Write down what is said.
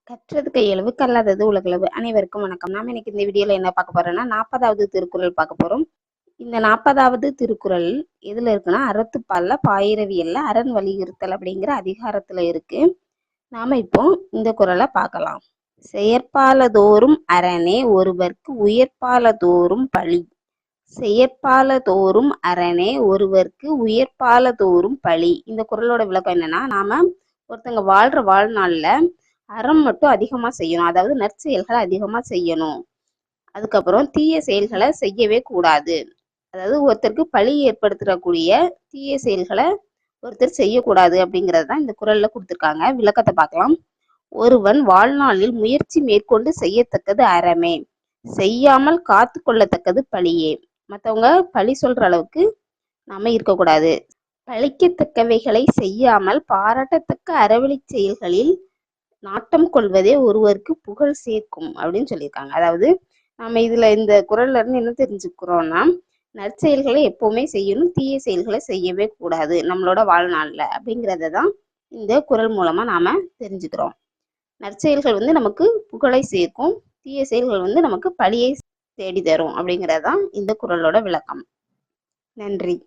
கற்றது கையளவு கல்லாதது உலகளவு. அனைவருக்கும் வணக்கம். நாம இன்னைக்கு இந்த வீடியோல என்ன பார்க்க போறோம்னா 40வது திருக்குறள் பார்க்க போறோம். இந்த 40வது திருக்குறள் எதுல இருக்குன்னா அறத்துப்பால்ல பாயிரவியல்ல அரண் வலியுறுத்தல் அப்படிங்கிற அதிகாரத்துல இருக்கு. நாம இப்போ இந்த குறளை பார்க்கலாம். செயற்பாலதோறும் அரணே ஒருவர்க்கு உயர்பாலதோறும் பழி. செயற்பாலதோறும் அரணே ஒருவர்க்கு உயர்பாலதோறும் பழி. இந்த குறளோட விளக்கம் என்னன்னா, நாம ஒருத்தங்க வாழ்ற வாழ்நாள்ல அறம் மட்டும் அதிகமா செய்யணும், அதாவது நற்செயல்களை அதிகமா செய்யணும். அதுக்கப்புறம் தீய செயல்களை செய்யவே கூடாது. அதாவது ஒருத்தருக்கு பழி ஏற்படுத்தக்கூடிய தீய செயல்களை ஒருத்தர் செய்யக்கூடாது அப்படிங்கிறது தான் இந்த குறள்ல கொடுத்துருக்காங்க. விளக்கத்தை பார்க்கலாம். ஒருவன் வாழ்நாளில் முயற்சி மேற்கொண்டு செய்யத்தக்கது அறமே, செய்யாமல் காத்து கொள்ளத்தக்கது பழியே. மற்றவங்க பழி சொல்ற அளவுக்கு நாம இருக்கக்கூடாது. பழிக்கத்தக்கவைகளை செய்யாமல் பாராட்டத்தக்க அறவழி செயல்களில் நாட்டம் கொள்வதே ஒருவருக்கு புகழ் சேர்க்கும் அப்படின்னு சொல்லியிருக்காங்க. அதாவது நம்ம இதுல இந்த குறள்ல இருந்து என்ன தெரிஞ்சுக்கிறோம்னா, நற்செயல்களை எப்பவுமே செய்யணும், தீய செயல்களை செய்யவே கூடாது நம்மளோட வாழ்நாள்ல அப்படிங்கிறத தான் இந்த குறள் மூலமா நாம தெரிஞ்சுக்கிறோம். நற்செயல்கள் நமக்கு புகழை சேர்க்கும், தீய செயல்கள் நமக்கு பழியை தேடி தரும் அப்படிங்கிறதான் இந்த குறளோட விளக்கம். நன்றி.